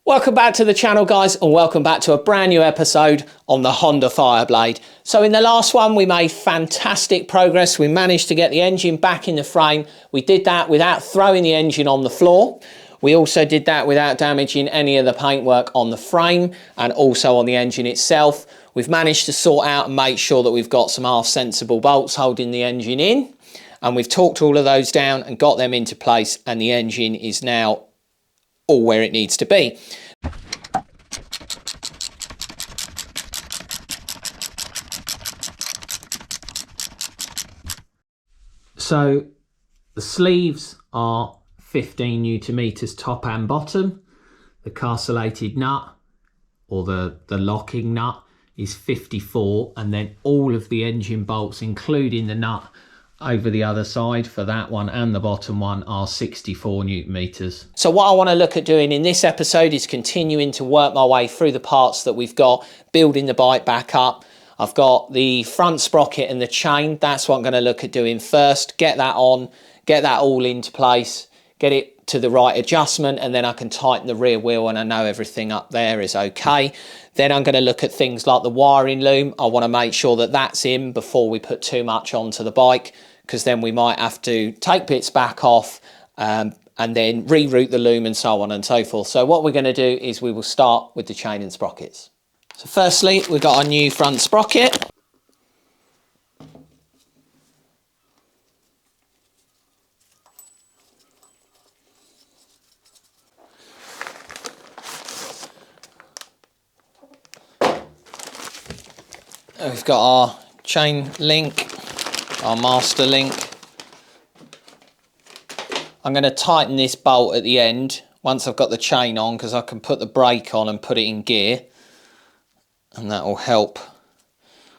Welcome back to the channel, guys, and welcome back to a brand new episode on the Honda Fireblade. So in the last one, we made fantastic progress. We managed to get the engine back in the frame. We did that without throwing the engine on the floor. We also did that without damaging any of the paintwork on the frame and also on the engine itself. We've managed to sort out and make sure that we've got some half sensible bolts holding the engine in. And we've torqued all of those down and got them into place, and the engine is now all where it needs to be. So the sleeves are 15 Newton meters top and bottom. The carcellated nut, or the locking nut, is 54, and then all of the engine bolts, including the nut over the other side for that one and the bottom one, are 64 Newton meters. So what I want to look at doing in this episode is continuing to work my way through the parts that we've got, building the bike back up. I've got the front sprocket and the chain. That's what I'm going to look at doing first. Get that on, get that all into place, get it to the right adjustment, and then I can tighten the rear wheel and I know everything up there is okay. Then I'm going to look at things like the wiring loom. I want to make sure that that's in before we put too much onto the bike, because then we might have to take bits back off and then reroute the loom and so on and so forth. So what we're going to do is we will start with the chain and sprockets. So firstly, we've got our new front sprocket. We've got our chain link, our master link. I'm going to tighten this bolt at the end once I've got the chain on, because I can put the brake on and put it in gear, and that will help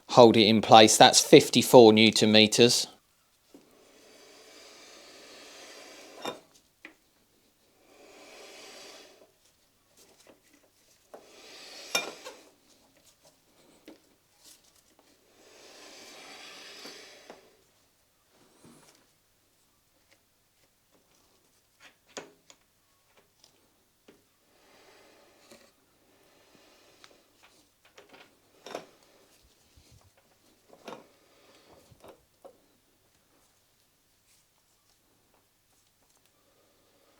hold it in place. That's 54 Newton meters.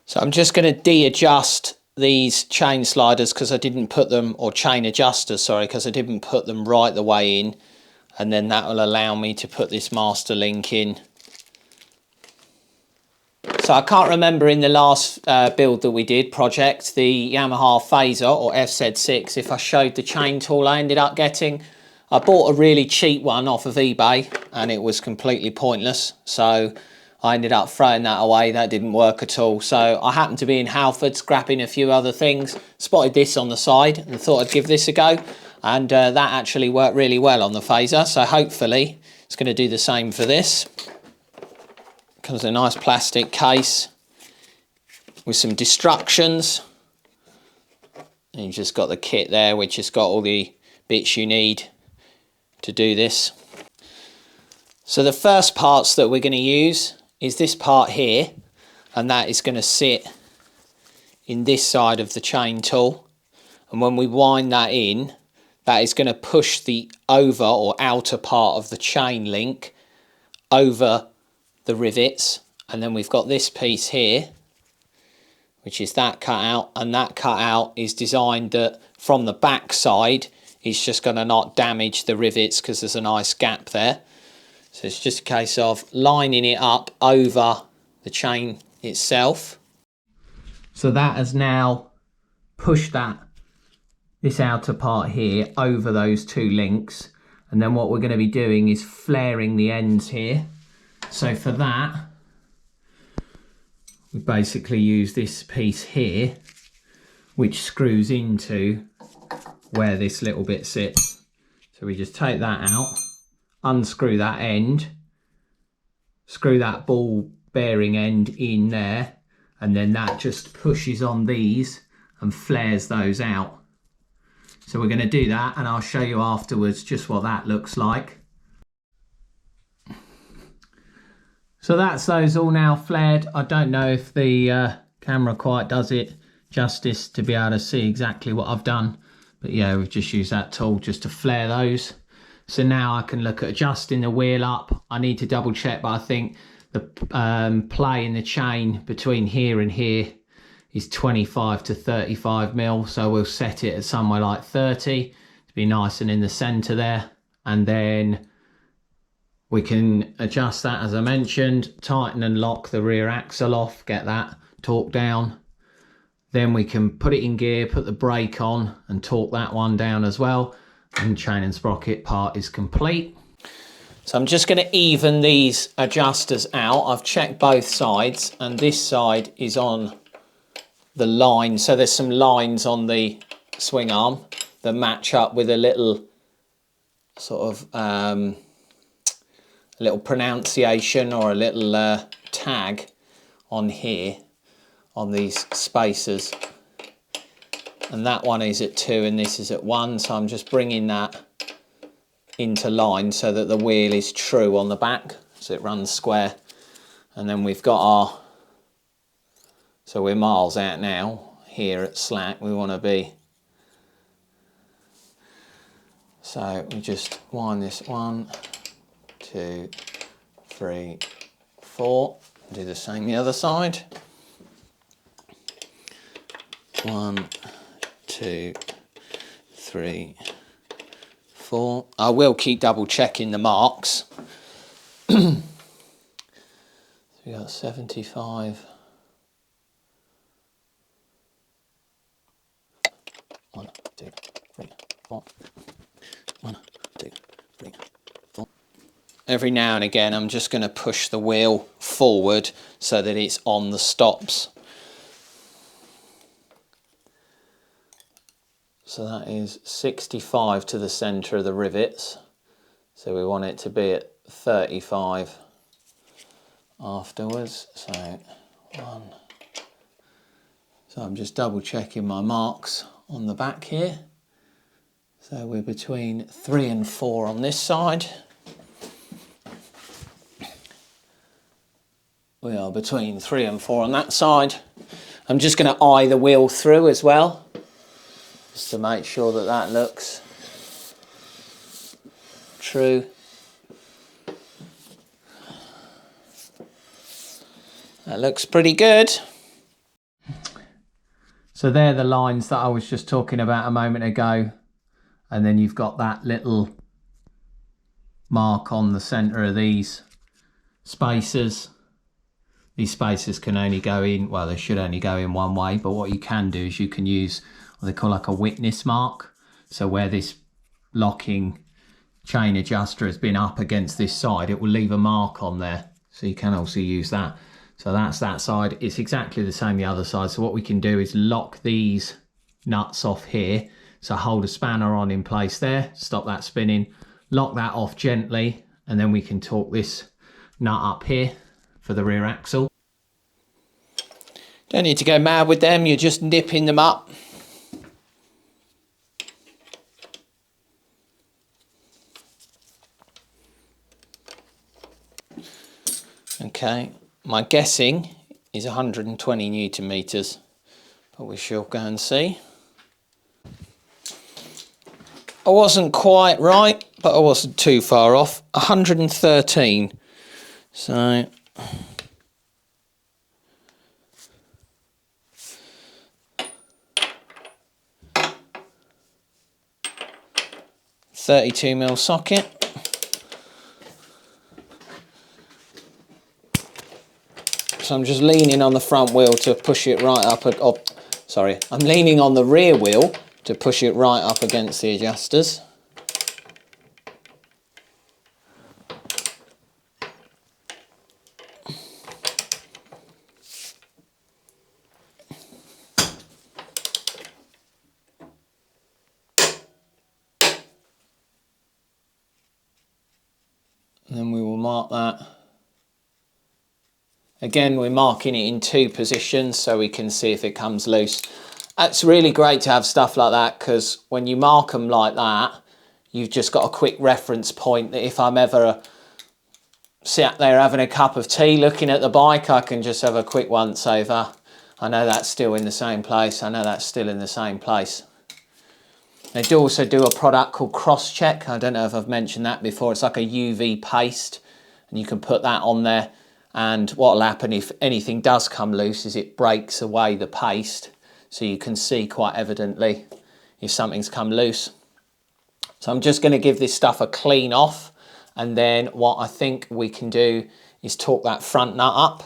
So I'm just going to de-adjust these chain sliders because I didn't put them, or chain adjusters, sorry, because I didn't put them right the way in, and then that will allow me to put this master link in. So I can't remember in the last build that we did, project, the Yamaha Phaser or FZ6, if I showed the chain tool I ended up getting. I bought a really cheap one off of eBay and it was completely pointless, so I ended up throwing that away. That didn't work at all. So I happened to be in Halford scrapping a few other things, spotted this on the side and thought I'd give this a go, and that actually worked really well on the Phaser. So hopefully it's going to do the same for this. Comes in a nice plastic case with some destructions, and you've just got the kit there which has got all the bits you need to do this. So the first parts that we're going to use is this part here, and that is going to sit in this side of the chain tool, and when we wind that in, that is going to push the over or outer part of the chain link over the rivets. And then we've got this piece here, which is that cut out, and that cut out is designed that from the back side it's just going to not damage the rivets because there's a nice gap there. So it's just a case of lining it up over the chain itself. So that has now pushed this outer part here over those two links, and then what we're going to be doing is flaring the ends here. So for that, we basically use this piece here, which screws into where this little bit sits. So we just take that out, unscrew that end, screw that ball bearing end in there, and then that just pushes on these and flares those out. So we're going to do that, and I'll show you afterwards just what that looks like. So that's those all now flared. I don't know if the camera quite does it justice to be able to see exactly what I've done. But yeah, we've just used that tool just to flare those. So now I can look at adjusting the wheel up. I need to double check, but I think the play in the chain between here and here is 25 to 35 mil. So we'll set it at somewhere like 30 to be nice and in the center there. And then we can adjust that, as I mentioned, tighten and lock the rear axle off, get that torque down. Then we can put it in gear, put the brake on and torque that one down as well. And chain and sprocket part is complete. So I'm just going to even these adjusters out. I've checked both sides and this side is on the line. So there's some lines on the swing arm that match up with a little sort of a little pronunciation or a little tag on here on these spacers, and that one is at 2 and this is at 1, so I'm just bringing that into line so that the wheel is true on the back, so it runs square. And then we've got our, so we're miles out now here at slack, we want to be, so we just wind this 1, 2, 3, 4, do the same the other side. 1, 2, 3, 4. I will keep double checking the marks. So we got 75. 1, 2, 3, 4. 1, 2, 3, 4. Every now and again, I'm just going to push the wheel forward so that it's on the stops. So that is 65 to the centre of the rivets. So we want it to be at 35 afterwards. So 1. So I'm just double checking my marks on the back here. So we're between 3 and 4 on this side. We are between 3 and 4 on that side. I'm just going to eye the wheel through as well, just to make sure that that looks true. That looks pretty good. So they're the lines that I was just talking about a moment ago. And then you've got that little mark on the centre of these spacers. These spacers can only go in, well, they should only go in one way, but what you can do is you can use what they call like a witness mark. So where this locking chain adjuster has been up against this side, it will leave a mark on there. So you can also use that. So that's that side. It's exactly the same the other side. So what we can do is lock these nuts off here. So hold a spanner on in place there, stop that spinning, lock that off gently, and then we can torque this nut up here for the rear axle. Don't need to go mad with them, you're just nipping them up. Okay, my guessing is 120 Newton meters, but we shall go and see. I wasn't quite right, but I wasn't too far off. 113. So 32mm socket. So I'm just leaning on the front wheel to push it right up. Sorry, I'm leaning on the rear wheel to push it right up against the adjusters. And then we will mark that. Again, we're marking it in 2 positions so we can see if it comes loose. It's really great to have stuff like that, because when you mark them like that, you've just got a quick reference point that if I'm ever sat there having a cup of tea looking at the bike, I can just have a quick once over. I know that's still in the same place. I know that's still in the same place. They do also do a product called Cross Check. I don't know if I've mentioned that before. It's like a UV paste, and you can put that on there. And what will happen if anything does come loose is it breaks away the paste, so you can see quite evidently if something's come loose. So I'm just going to give this stuff a clean off, and then what I think we can do is torque that front nut up.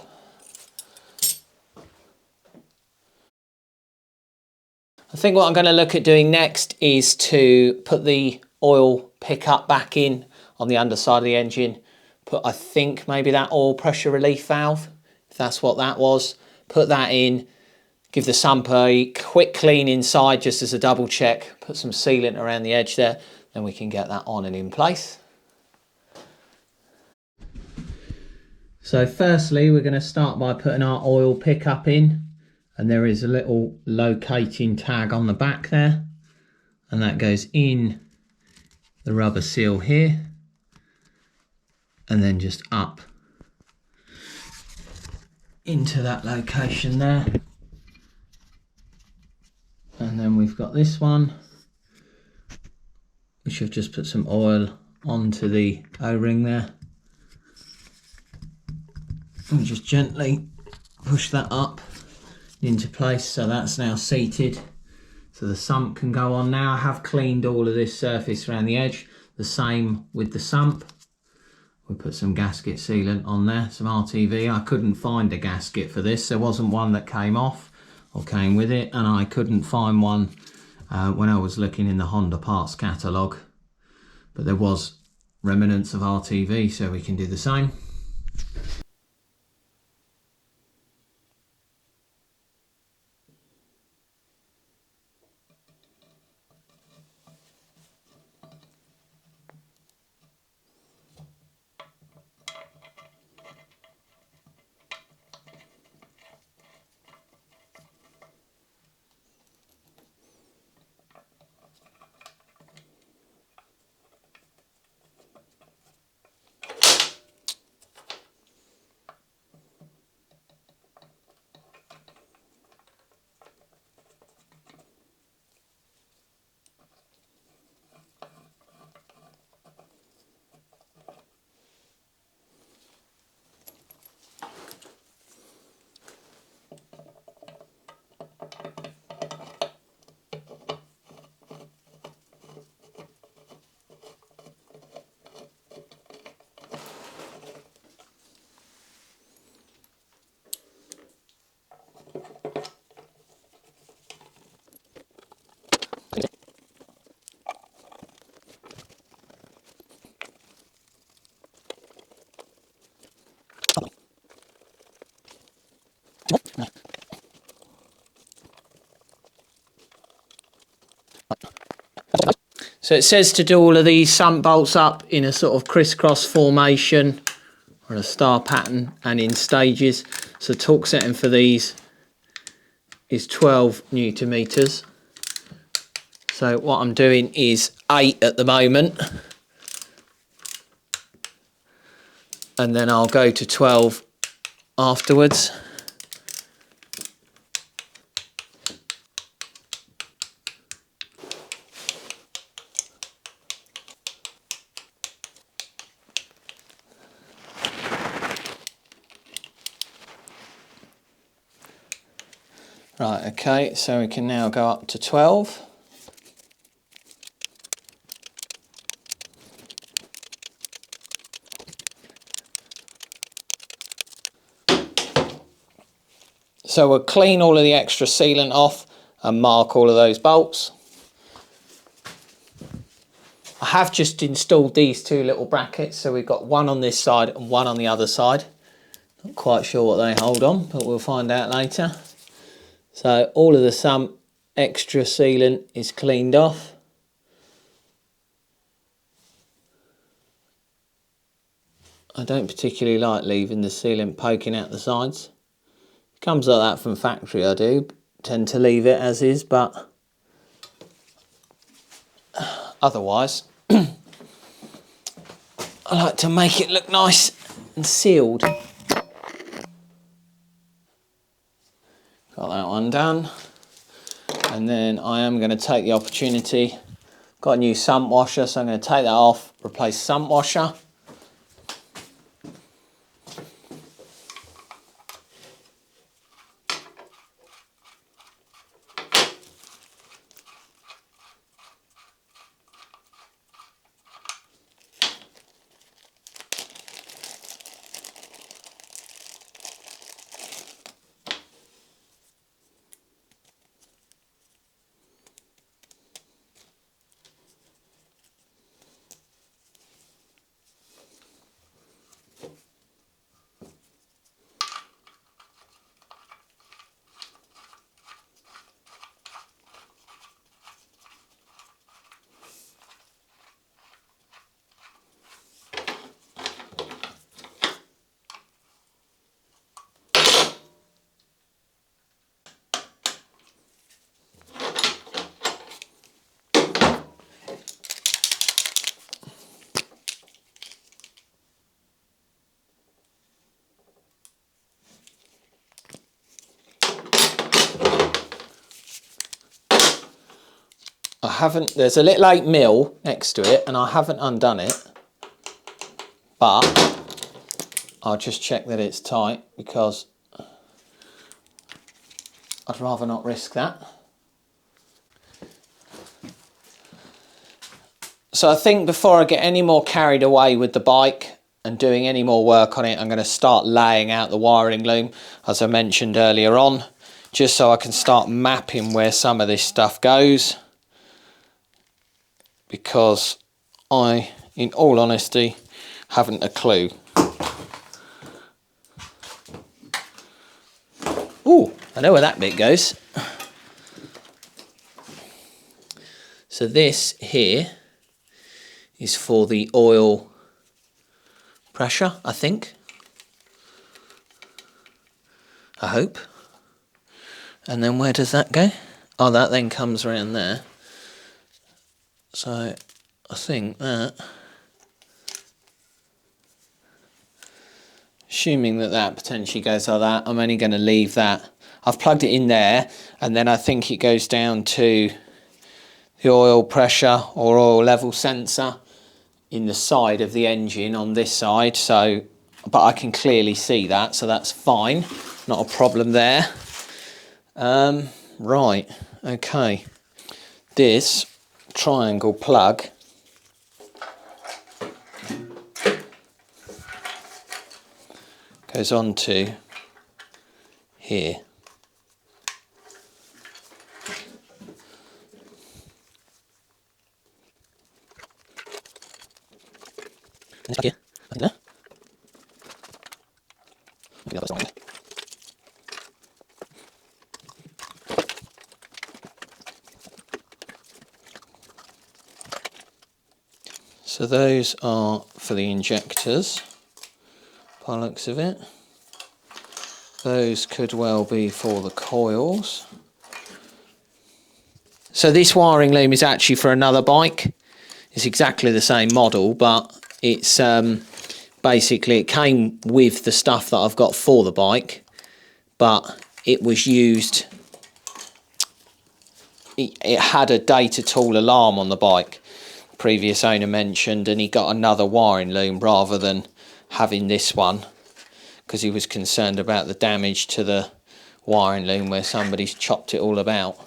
I think what I'm going to look at doing next is to put the oil pickup back in on the underside of the engine. Put, I think, maybe that oil pressure relief valve, if that's what that was. Put that in, give the sump a quick clean inside just as a double check. Put some sealant around the edge there, then we can get that on and in place. So firstly, we're going to start by putting our oil pickup in. And there is a little locating tag on the back there, and that goes in the rubber seal here and then just up into that location there. And then we've got this one, which I've just put some oil onto the O-ring there, and just gently push that up into place, so that's now seated, so the sump can go on now. I have cleaned all of this surface around the edge, the same with the sump. We put some gasket sealant on there, some RTV. I couldn't find a gasket for this. There wasn't one that came off or came with it, and I couldn't find one when I was looking in the Honda parts catalogue, but there was remnants of RTV, so we can do the same. So it says to do all of these sump bolts up in a sort of crisscross formation or a star pattern and in stages. So torque setting for these is 12 Newton meters. So what I'm doing is 8 at the moment, and then I'll go to 12 afterwards. Right, okay, so we can now go up to 12. So we'll clean all of the extra sealant off and mark all of those bolts. I have just installed these two little brackets, so we've got one on this side and one on the other side. Not quite sure what they hold on, but we'll find out later. So all of the sump extra sealant is cleaned off. I don't particularly like leaving the sealant poking out the sides. It comes like that from factory, I do tend to leave it as is, but otherwise I like to make it look nice and sealed. Got that one done. And then I am going to take the opportunity, got a new sump washer, so I'm going to take that off, replace sump washer. There's a little 8 mil next to it and I haven't undone it, but I'll just check that it's tight because I'd rather not risk that. So I think before I get any more carried away with the bike and doing any more work on it, I'm going to start laying out the wiring loom, as I mentioned earlier on, just so I can start mapping where some of this stuff goes. Because I, in all honesty, haven't a clue. Ooh, I know where that bit goes. So this here is for the oil pressure, I think. I hope. And then where does that go? Oh, that then comes around there. So I think that, assuming that that potentially goes like that, I'm only going to leave that. I've plugged it in there, and then I think it goes down to the oil pressure or oil level sensor in the side of the engine on this side. So, but I can clearly see that, so that's fine. Not a problem there. Right, okay. This triangle plug goes on to here. And it's back here, I think there. I think that was on there. So those are for the injectors, by the looks of it. Those could well be for the coils. So this wiring loom is actually for another bike. It's exactly the same model, but it's basically it came with the stuff that I've got for the bike, but it was used, it had a data tool alarm on the bike, previous owner mentioned, and he got another wiring loom rather than having this one because he was concerned about the damage to the wiring loom where somebody's chopped it all about.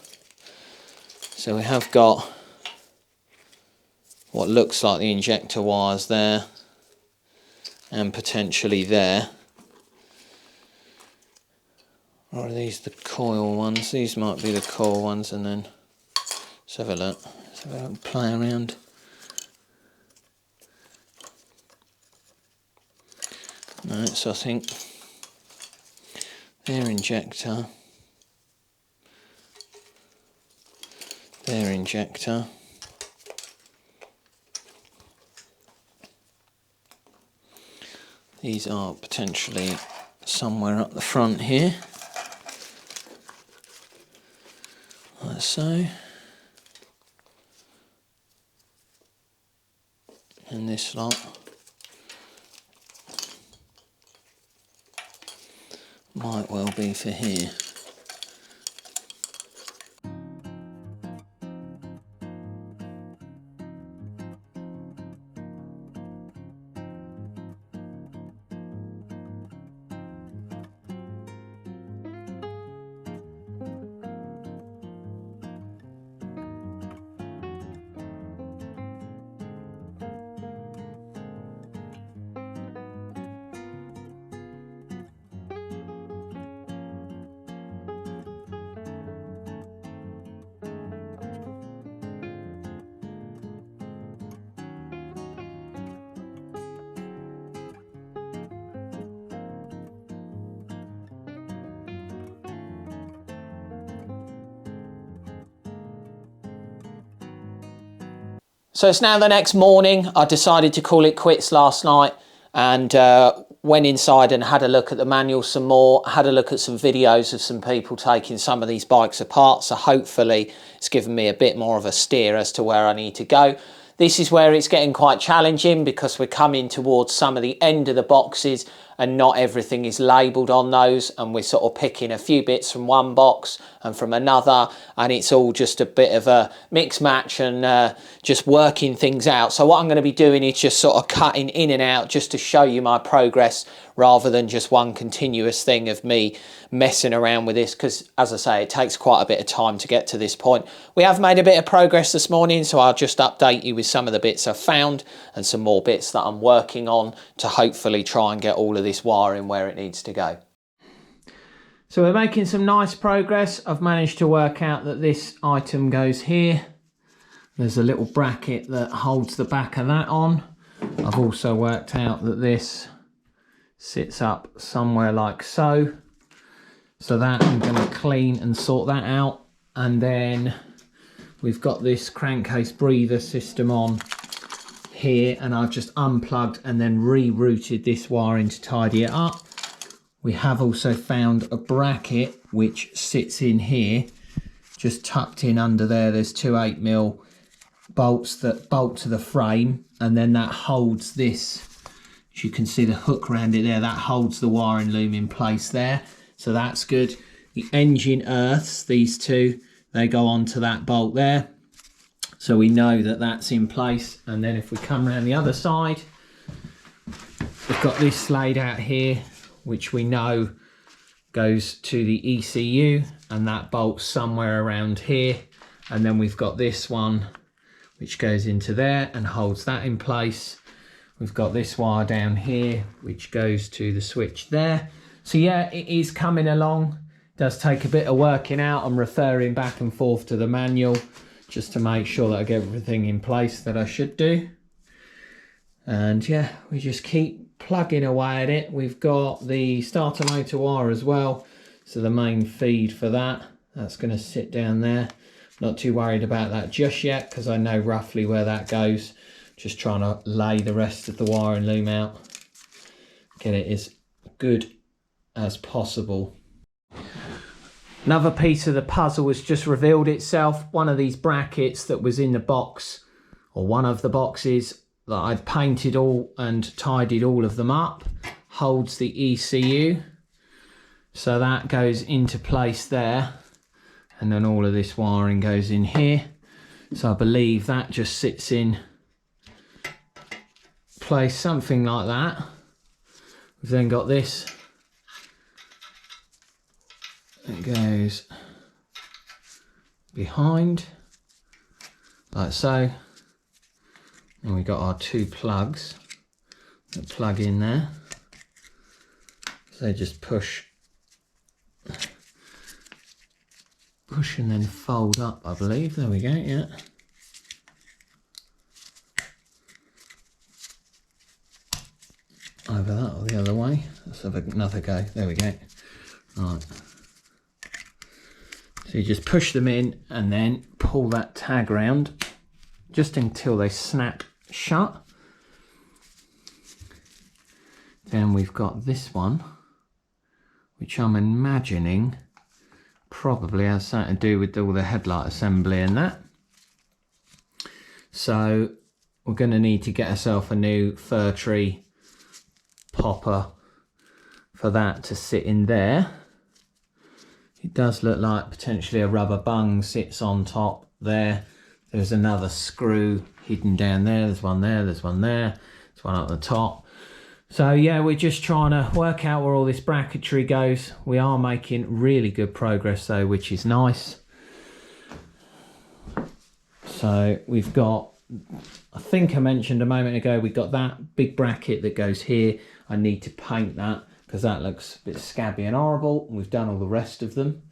So we have got what looks like the injector wires there and potentially there. Or are these the coil ones? These might be the coil ones, and then let's have a look. Let's have a look, play around. No, so I think their injector, their injector, these are potentially somewhere up the front here, like so, and this lot might well be for here. So it's now the next morning. I decided to call it quits last night and went inside and had a look at the manual some more, had a look at some videos of some people taking some of these bikes apart. So hopefully it's given me a bit more of a steer as to where I need to go. This is where it's getting quite challenging because we're coming towards some of the end of the boxes and not everything is labelled on those, and we're sort of picking a few bits from one box and from another, and it's all just a bit of a mix match and just working things out. So what I'm going to be doing is just sort of cutting in and out just to show you my progress rather than just one continuous thing of me messing around with this, because as I say, it takes quite a bit of time to get to this point. We have made a bit of progress this morning, so I'll just update you with some of the bits I've found and some more bits that I'm working on to hopefully try and get all of this wiring where it needs to go. So we're making some nice progress. I've managed to work out that this item goes here. There's a little bracket that holds the back of that on. I've also worked out that this sits up somewhere like so. So that I'm going to clean and sort that out. And then we've got this crankcase breather system on here, and I've just unplugged and then rerouted this wiring to tidy it up. We have also found a bracket which sits in here, just tucked in under there. There's two 8mm bolts that bolt to the frame, and then that holds this, as you can see the hook around it there, that holds the wiring loom in place there. So that's good. The engine earths, these two, they go onto that bolt there. So we know that that's in place. And then if we come around the other side, we've got this laid out here, which we know goes to the ECU, and that bolts somewhere around here. And then we've got this one, which goes into there and holds that in place. We've got this wire down here, which goes to the switch there. So yeah, it is coming along. It does take a bit of working out. I'm referring back and forth to the manual just to make sure that I get everything in place that I should do. And yeah, we just keep plugging away at it. We've got the starter motor wire as well. So the main feed for that, that's going to sit down there. Not too worried about that just yet because I know roughly where that goes. Just trying to lay the rest of the wiring loom out. Get it as good as possible. Another piece of the puzzle has just revealed itself. One of these brackets that was in the box, or one of the boxes that I'd painted all and tidied all of them up, holds the ECU. So that goes into place there. And then all of this wiring goes in here. So I believe that just sits in place, something like that. We've then got this. It goes behind, like so. And we've got our two plugs that plug in there. So they just push and then fold up, I believe. There we go, yeah. Either that or the other way. Let's have another go. There we go. Right. So you just push them in and then pull that tag round just until they snap shut. Then we've got this one, which I'm imagining probably has something to do with all the headlight assembly and that. So we're going to need to get ourselves a new fir tree popper for that to sit in there. It does look like potentially a rubber bung sits on top there. There's another screw hidden down there. There's one there, there's one there, there's one up the top. So yeah, we're just trying to work out where all this bracketry goes. We are making really good progress though, which is nice. So we've got, I think I mentioned a moment ago, we've got that big bracket that goes here. I need to paint that because that looks a bit scabby and horrible. We've done all the rest of them.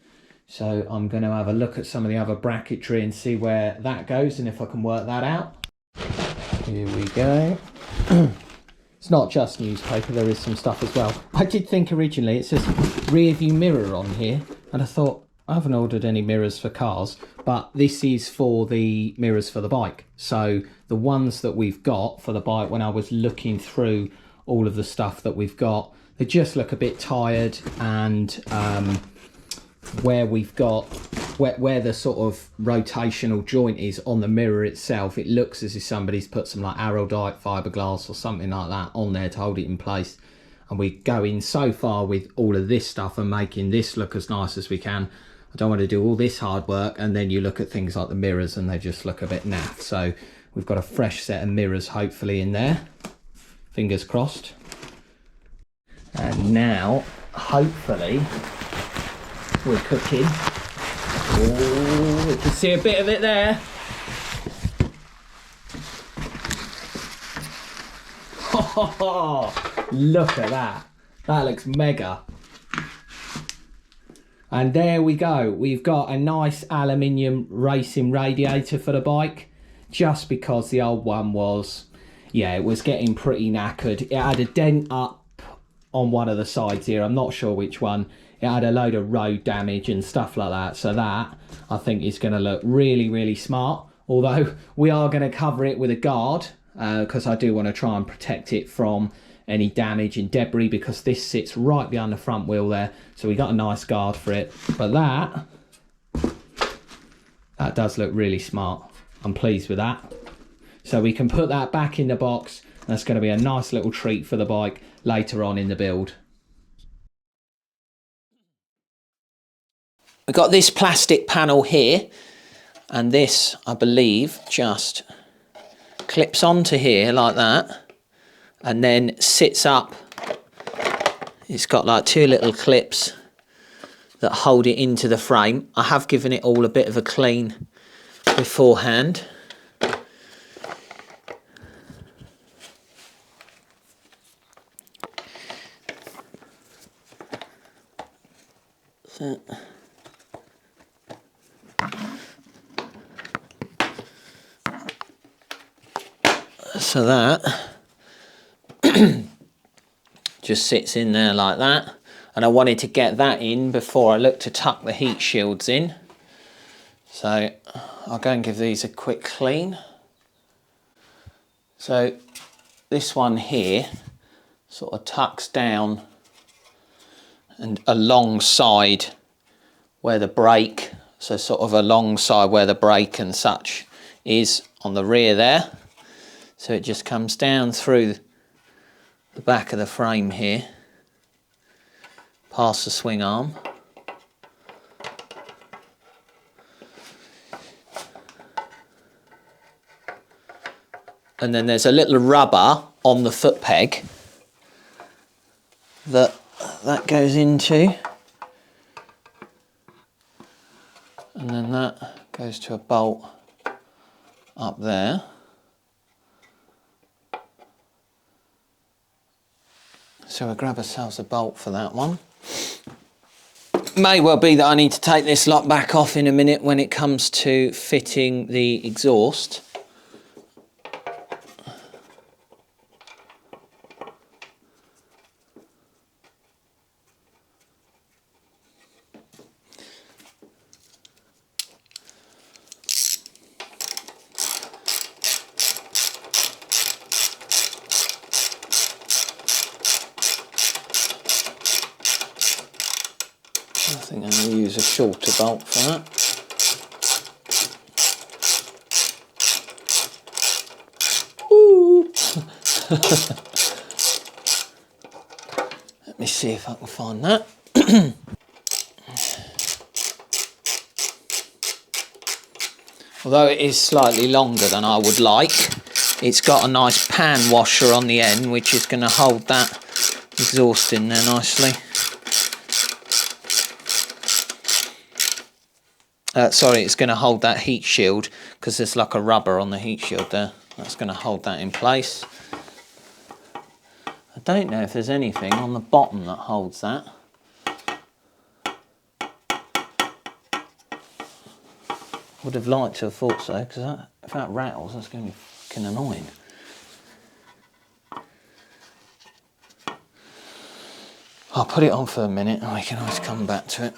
So I'm going to have a look at some of the other bracketry and see where that goes and if I can work that out. Here we go. It's not just newspaper, there is some stuff as well. I did think originally it says rear view mirror on here, and I thought, I haven't ordered any mirrors for cars, but this is for the mirrors for the bike. So the ones that we've got for the bike, when I was looking through all of the stuff that we've got, they just look a bit tired, and where we've got where the sort of rotational joint is on the mirror itself, it looks as if somebody's put some like Araldite fiberglass or something like that on there to hold it in place. And we go in so far with all of this stuff and making this look as nice as we can. I don't want to do all this hard work and then you look at things like the mirrors and they just look a bit naff. So we've got a fresh set of mirrors hopefully in there, fingers crossed. And now hopefully we're cooking. Oh, we can see a bit of it there. Look at that. That looks mega. And there we go. We've got a nice aluminium racing radiator for the bike, just because the old one was, yeah, it was getting pretty knackered. It had a dent up on one of the sides here. I'm not sure which one. It had a load of road damage and stuff like that. So that, I think, is going to look really, really smart. Although we are going to cover it with a guard, because I do want to try and protect it from any damage and debris, because this sits right behind the front wheel there. So we got a nice guard for it. But that does look really smart. I'm pleased with that. So we can put that back in the box. That's going to be a nice little treat for the bike later on in the build. We've got this plastic panel here, and this, I believe, just clips onto here like that and then sits up. It's got like two little clips that hold it into the frame. I have given it all a bit of a clean beforehand. So that just sits in there like that, and I wanted to get that in before I look to tuck the heat shields in. So I'll go and give these a quick clean. So this one here sort of tucks down and alongside where the brake, so sort of alongside where the brake and such is on the rear there. So it just comes down through the back of the frame here, past the swing arm. And then there's a little rubber on the foot peg that goes into. And then that goes to a bolt up there. So we'll grab ourselves a bolt for that one. May well be that I need to take this lot back off in a minute when it comes to fitting the exhaust. I think I'm going to use a shorter bolt for that. Woo! Let me see if I can find that. Although it is slightly longer than I would like, it's got a nice pan washer on the end, which is going to hold that exhaust in there nicely. Sorry, it's going to hold that heat shield, because there's like a rubber on the heat shield there. That's going to hold that in place. I don't know if there's anything on the bottom that holds that. Would have liked to have thought so, because if that rattles, that's going to be fucking annoying. I'll put it on for a minute and we can always come back to it.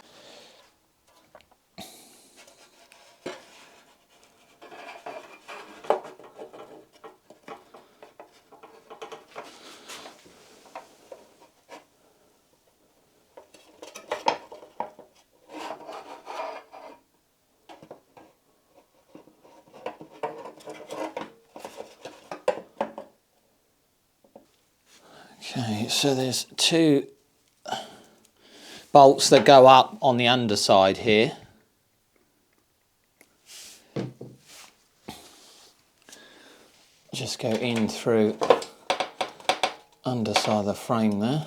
Okay, so there's two bolts that go up on the underside here. Just go in through underside of the frame there.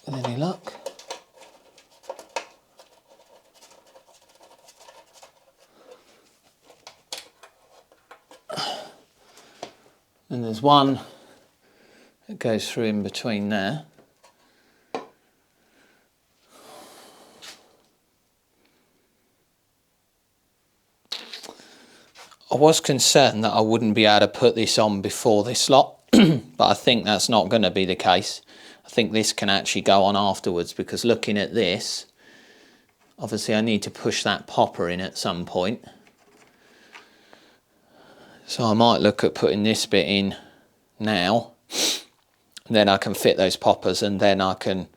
With any luck. And there's one that goes through in between there. I was concerned that I wouldn't be able to put this on before this lot, but I think that's not going to be the case. I think this can actually go on afterwards, because looking at this, obviously I need to push that popper in at some point. So I might look at putting this bit in now, and then I can fit those poppers and then I can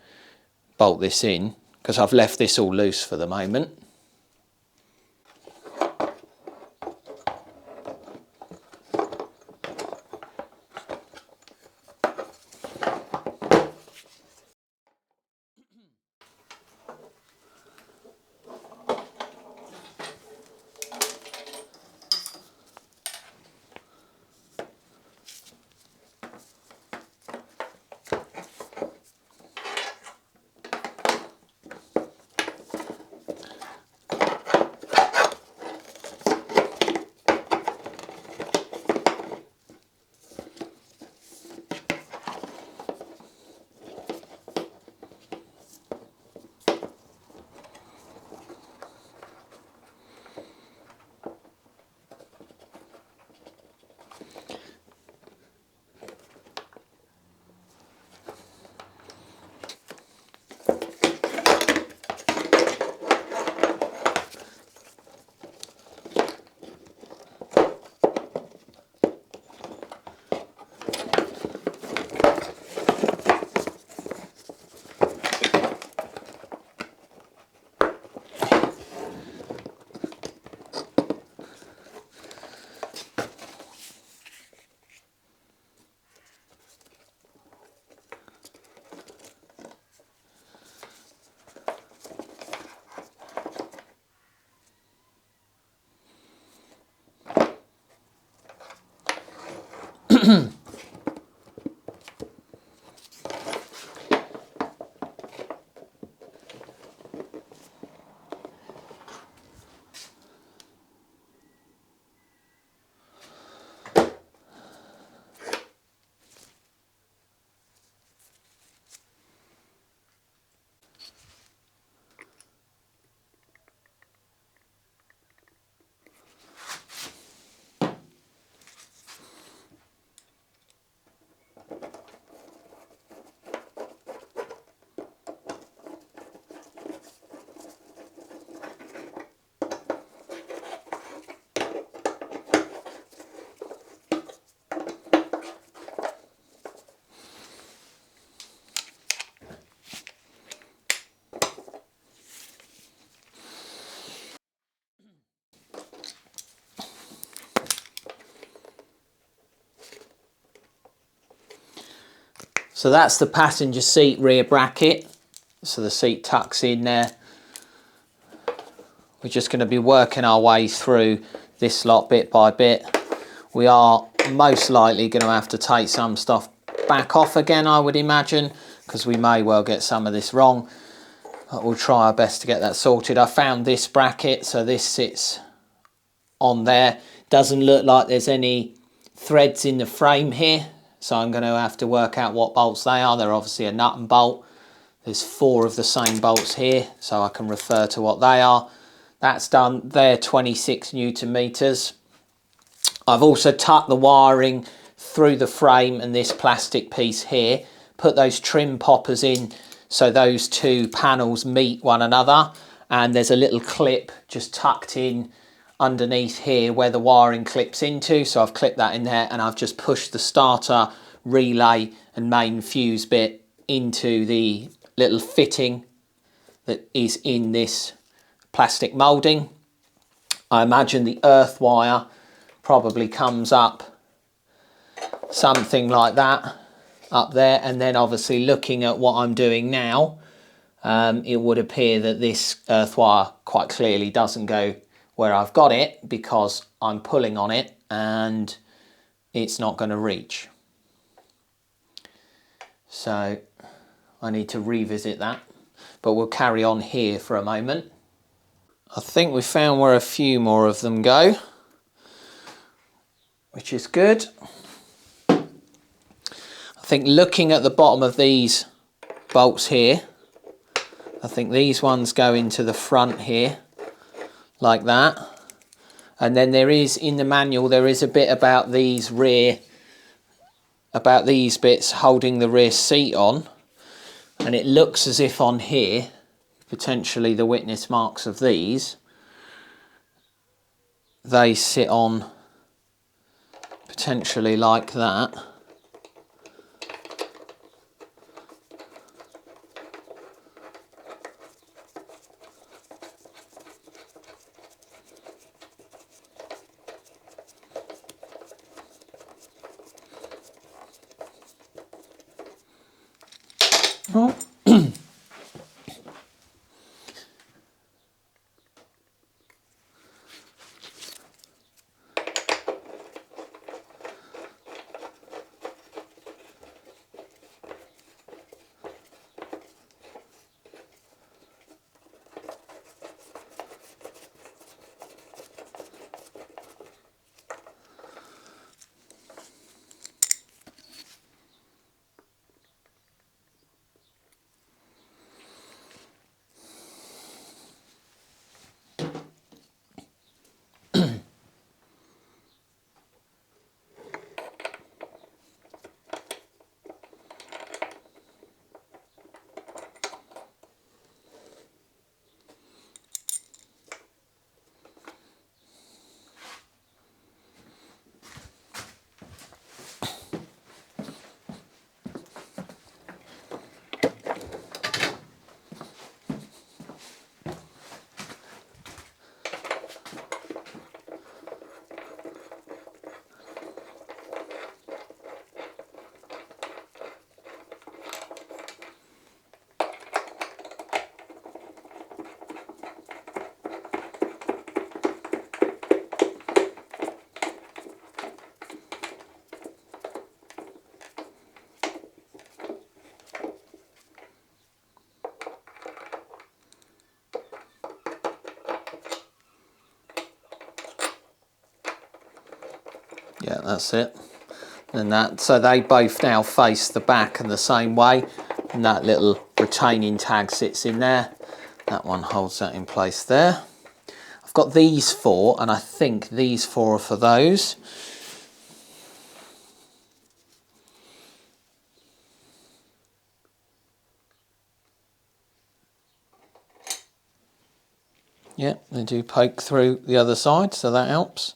bolt this in, because I've left this all loose for the moment. So that's the passenger seat rear bracket. So the seat tucks in there. We're just going to be working our way through this lot bit by bit. We are most likely going to have to take some stuff back off again, I would imagine, because we may well get some of this wrong. But we'll try our best to get that sorted. I found this bracket, so this sits on there. Doesn't look like there's any threads in the frame here, so I'm going to have to work out what bolts they are. They're obviously a nut and bolt. There's 4 of the same bolts here, so I can refer to what they are. That's done. They're 26 Newton meters. I've also tucked the wiring through the frame and this plastic piece here. Put those trim poppers in so those 2 panels meet one another. And there's a little clip just tucked in underneath here where the wiring clips into. So I've clipped that in there, and I've just pushed the starter, relay and main fuse bit into the little fitting that is in this plastic moulding. I imagine the earth wire probably comes up something like that up there, and then obviously looking at what I'm doing now, it would appear that this earth wire quite clearly doesn't go where I've got it, because I'm pulling on it and it's not going to reach. So I need to revisit that, but we'll carry on here for a moment. I think we found where a few more of them go, which is good. I think looking at the bottom of these bolts here, I think these ones go into the front here like that, and then there is in the manual, there is a bit about these bits holding the rear seat on, and it looks as if on here potentially the witness marks of these, they sit on potentially like that. Oh. Yeah, that's it. And that, so they both now face the back in the same way, and that little retaining tag sits in there. That one holds that in place there. I've got these four, and I think these four are for those. Yeah, they do poke through the other side, so that helps.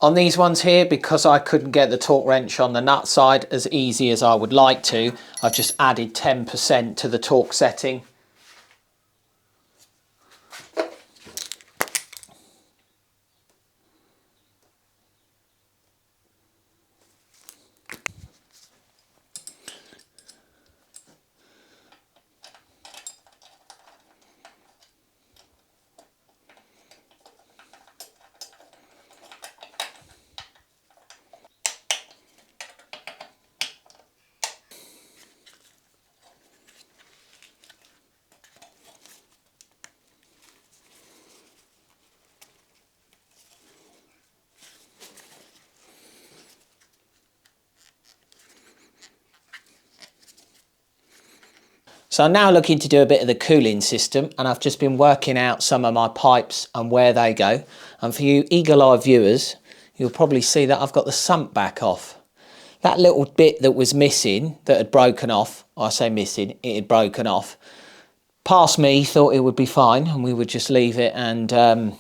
On these ones here, because I couldn't get the torque wrench on the nut side as easy as I would like to, I've just added 10% to the torque setting. So I'm now looking to do a bit of the cooling system, and I've just been working out some of my pipes and where they go. And for you eagle-eyed viewers, you'll probably see that I've got the sump back off. That little bit that was missing, that had broken off, I say missing, it had broken off. Past me thought it would be fine and we would just leave it and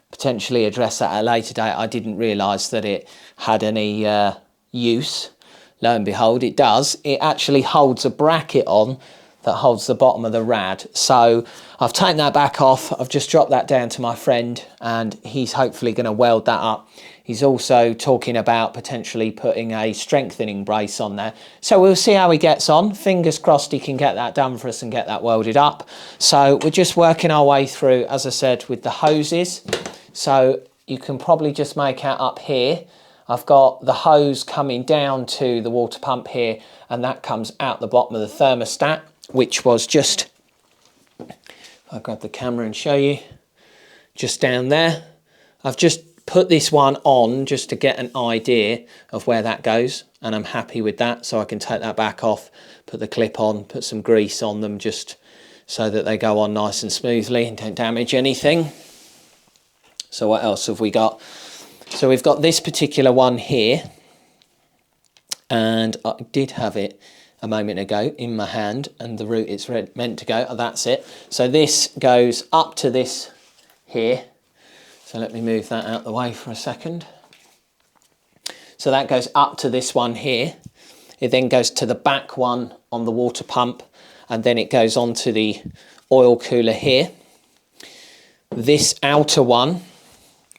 potentially address that at a later date. I didn't realise that it had any use. Lo and behold, it does. It actually holds a bracket on that holds the bottom of the rad. So I've taken that back off. I've just dropped that down to my friend and he's hopefully going to weld that up. He's also talking about potentially putting a strengthening brace on there. So we'll see how he gets on. Fingers crossed he can get that done for us and get that welded up. So we're just working our way through, as I said, with the hoses. So you can probably just make out up here, I've got the hose coming down to the water pump here, and that comes out the bottom of the thermostat, which was just, I'll grab the camera and show you, just down there. I've just put this one on just to get an idea of where that goes, and I'm happy with that, so I can take that back off, put the clip on, put some grease on them just so that they go on nice and smoothly and don't damage anything. So what else have we got? So we've got this particular one here, and I did have it a moment ago in my hand, and the route it's meant to go, that's it. So this goes up to this here. So let me move that out of the way for a second. So that goes up to this one here. It then goes to the back one on the water pump, and then it goes on to the oil cooler here. This outer one,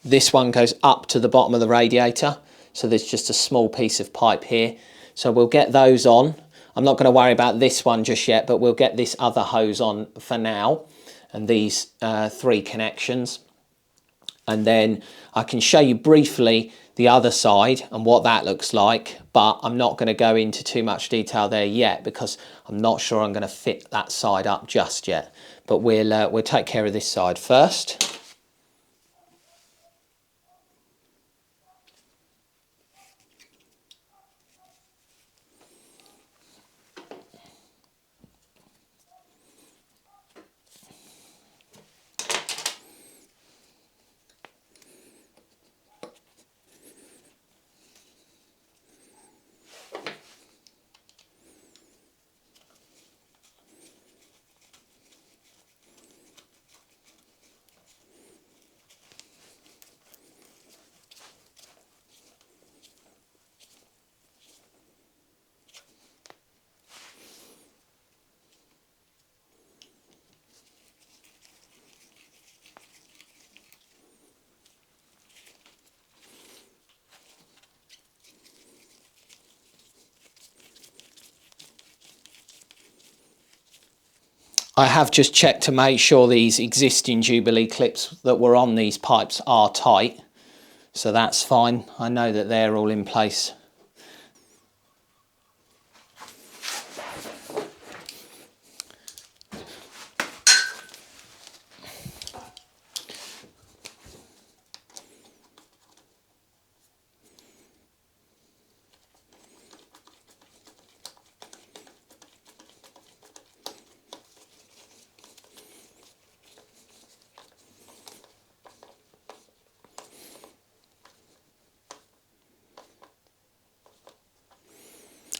this one goes up to the bottom of the radiator. So there's just a small piece of pipe here. So we'll get those on. I'm not going to worry about this one just yet, but we'll get this other hose on for now, and these 3 connections. And then I can show you briefly the other side and what that looks like, but I'm not going to go into too much detail there yet because I'm not sure I'm going to fit that side up just yet. But we'll take care of this side first. I have just checked to make sure these existing Jubilee clips that were on these pipes are tight, so that's fine. I know that they're all in place.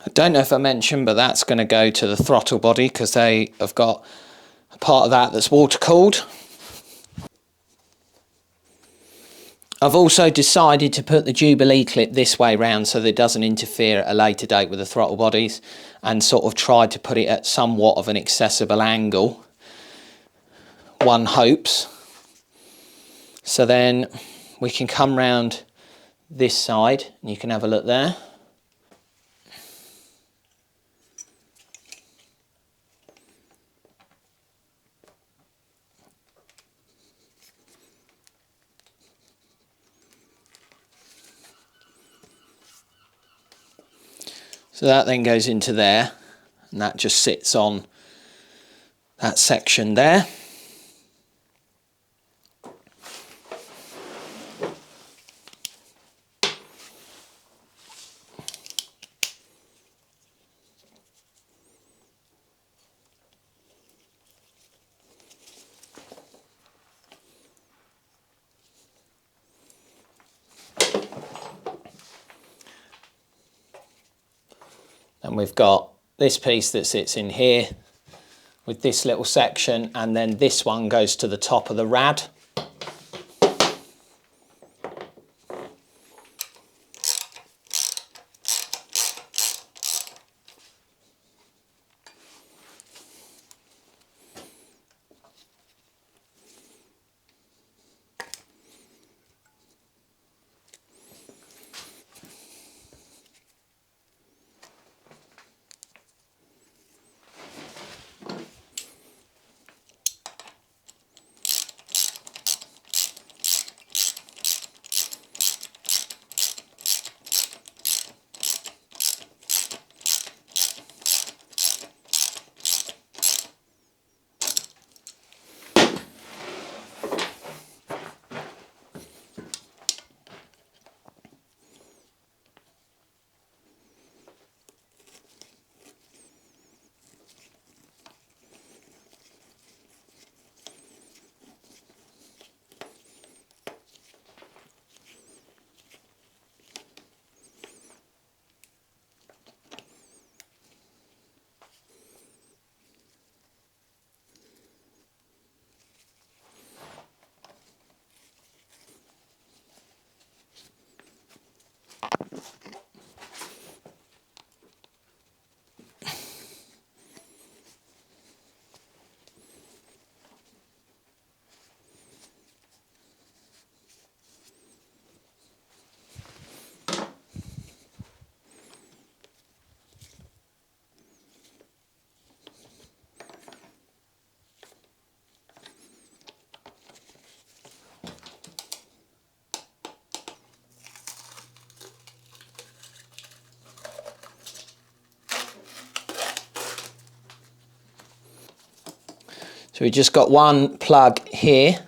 I don't know if I mentioned, but that's going to go to the throttle body because they have got a part of that that's water cooled. I've also decided to put the Jubilee clip this way round so that it doesn't interfere at a later date with the throttle bodies, and sort of tried to put it at somewhat of an accessible angle, one hopes. So then we can come round this side and you can have a look there. So that then goes into there, and that just sits on that section there. And we've got this piece that sits in here with this little section, and then this one goes to the top of the rad. So we just got one plug here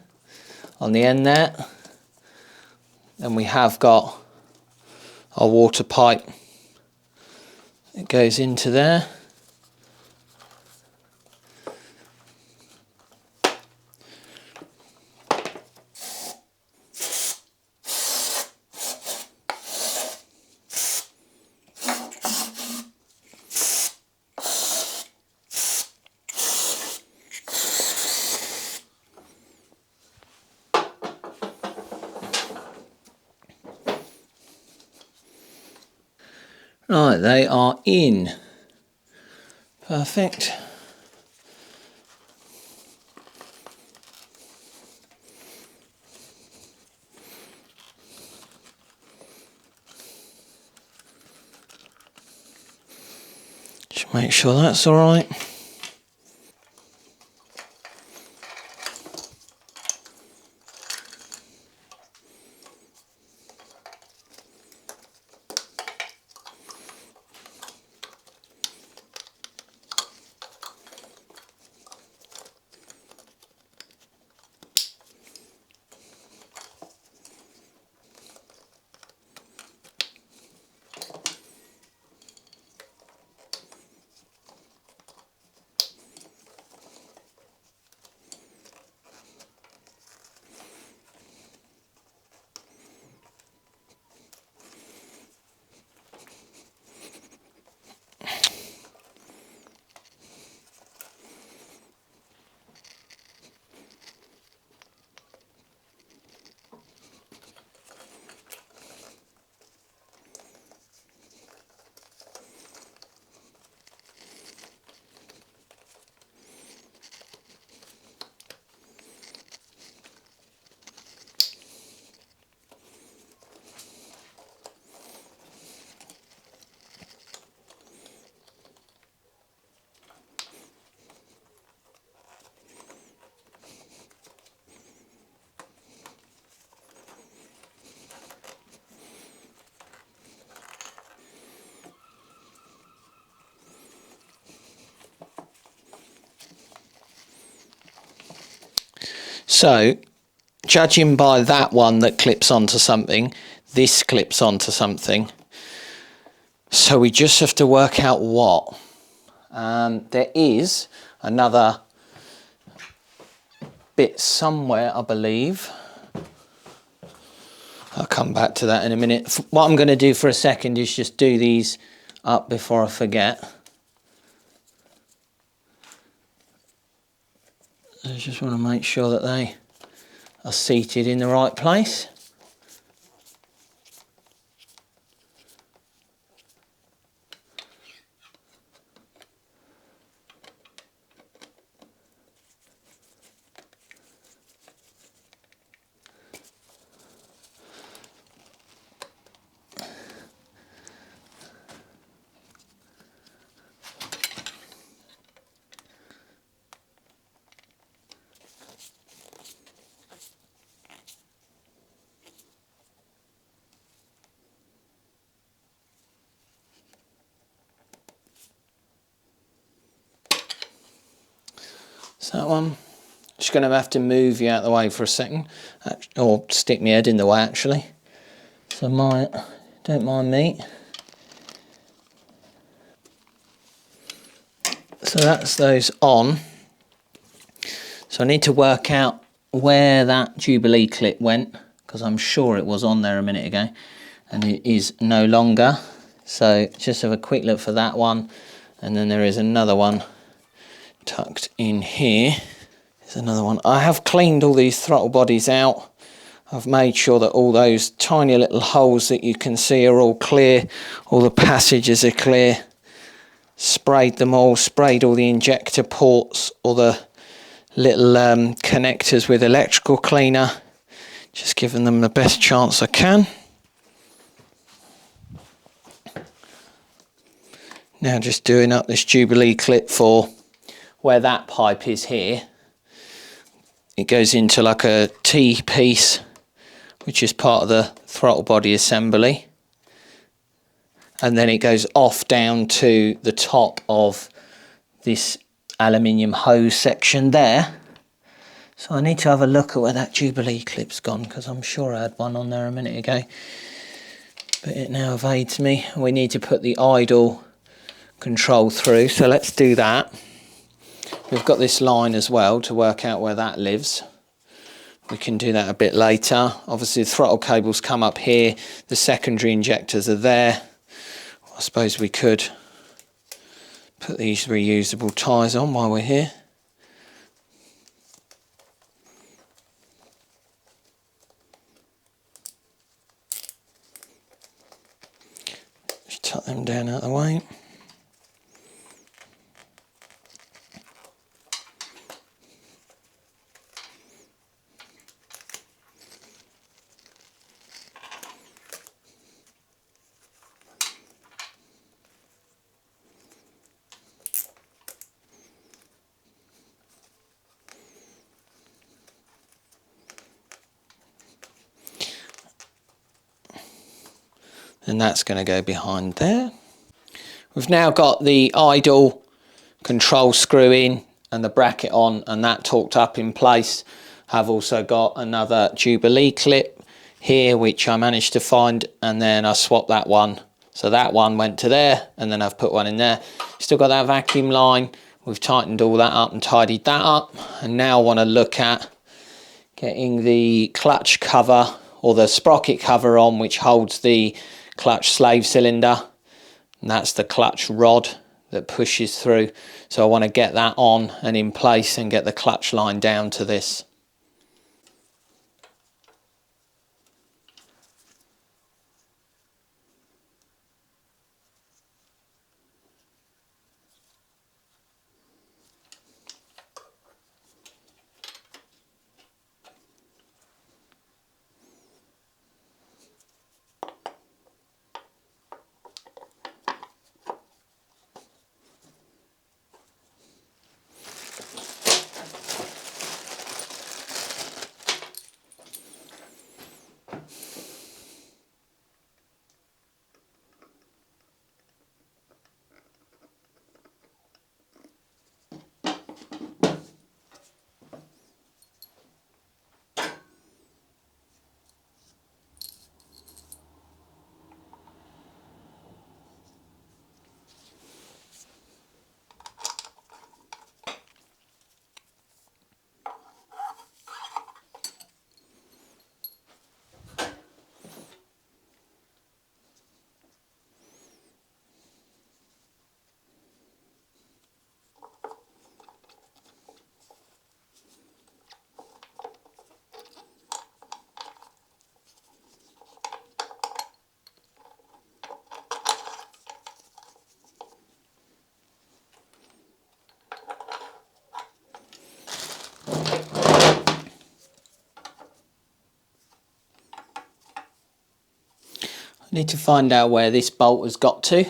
on the end there. Then we have got our water pipe that goes into there. Right, they are in. Perfect. Just make sure that's all right. So, judging by that one that clips onto something, this clips onto something. So we just have to work out what. There is another bit somewhere, I believe. I'll come back to that in a minute. What I'm going to do for a second is just do these up before I forget. I just want to make sure that they are seated in the right place. So that one, just going to have to move you out of the way for a second, or stick my head in the way actually. So don't mind me. So that's those on. So I need to work out where that Jubilee clip went, because I'm sure it was on there a minute ago and it is no longer. So just have a quick look for that one, and then there is another one tucked in here. There's another one. I have cleaned all these throttle bodies out. I've made sure that all those tiny little holes that you can see are all clear, all the passages are clear. Sprayed them all, sprayed all the injector ports, all the little connectors with electrical cleaner, just giving them the best chance I can. Now just doing up this Jubilee clip for where that pipe is here. It goes into like a T-piece, which is part of the throttle body assembly. And then it goes off down to the top of this aluminium hose section there. So I need to have a look at where that Jubilee clip's gone, because I'm sure I had one on there a minute ago. But it now evades me. We need to put the idle control through, so let's do that. We've got this line as well to work out where that lives. We can do that a bit later. Obviously the throttle cables come up here, the secondary injectors are there. I suppose we could put these reusable tyres on while we're here. Just tuck them down out of the way. And that's going to go behind there. We've now got the idle control screw in and the bracket on, and that torqued up in place. I've also got another Jubilee clip here which I managed to find, and then I swapped that one. So that one went to there, and then I've put one in there. Still got that vacuum line. We've tightened all that up and tidied that up, and now I want to look at getting the clutch cover or the sprocket cover on, which holds the clutch slave cylinder, and that's the clutch rod that pushes through. So I want to get that on and in place and get the clutch line down to this. Need to find out where this bolt has got to.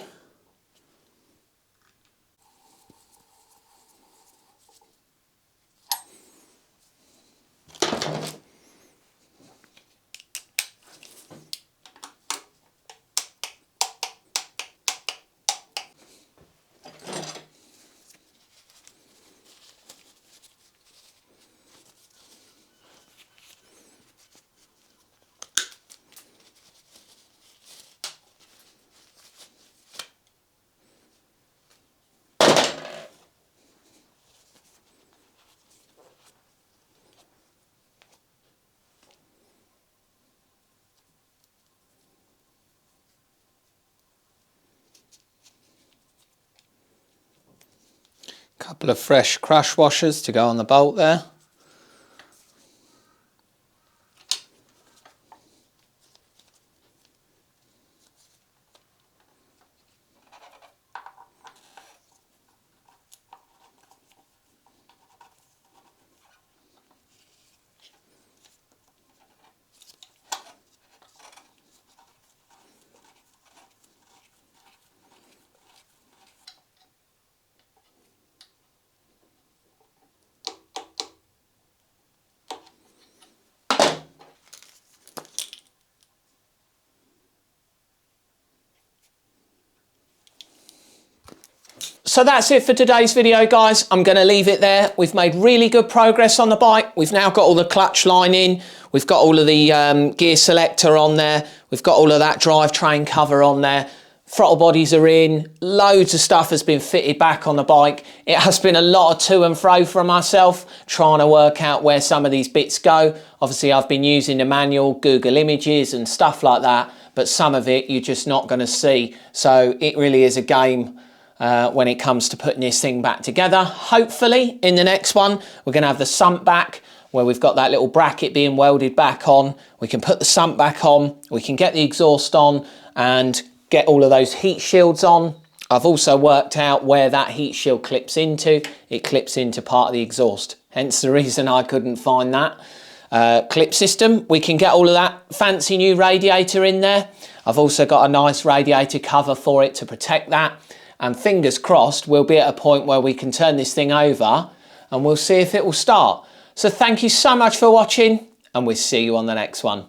Couple of fresh crush washers to go on the bolt there. So that's it for today's video, guys. I'm going to leave it there. We've made really good progress on the bike. We've now got all the clutch line in. We've got all of the gear selector on there. We've got all of that drivetrain cover on there. Throttle bodies are in. Loads of stuff has been fitted back on the bike. It has been a lot of to and fro for myself, trying to work out where some of these bits go. Obviously, I've been using the manual, Google Images and stuff like that, but some of it you're just not going to see. So it really is a game when it comes to putting this thing back together. Hopefully in the next one we're going to have the sump back, where we've got that little bracket being welded back on. We can put the sump back on, we can get the exhaust on and get all of those heat shields on. I've also worked out where that heat shield clips into. It clips into part of the exhaust, hence the reason I couldn't find that clip system. We can get all of that fancy new radiator in there. I've also got a nice radiator cover for it to protect that. And fingers crossed, we'll be at a point where we can turn this thing over and we'll see if it will start. So thank you so much for watching, and we'll see you on the next one.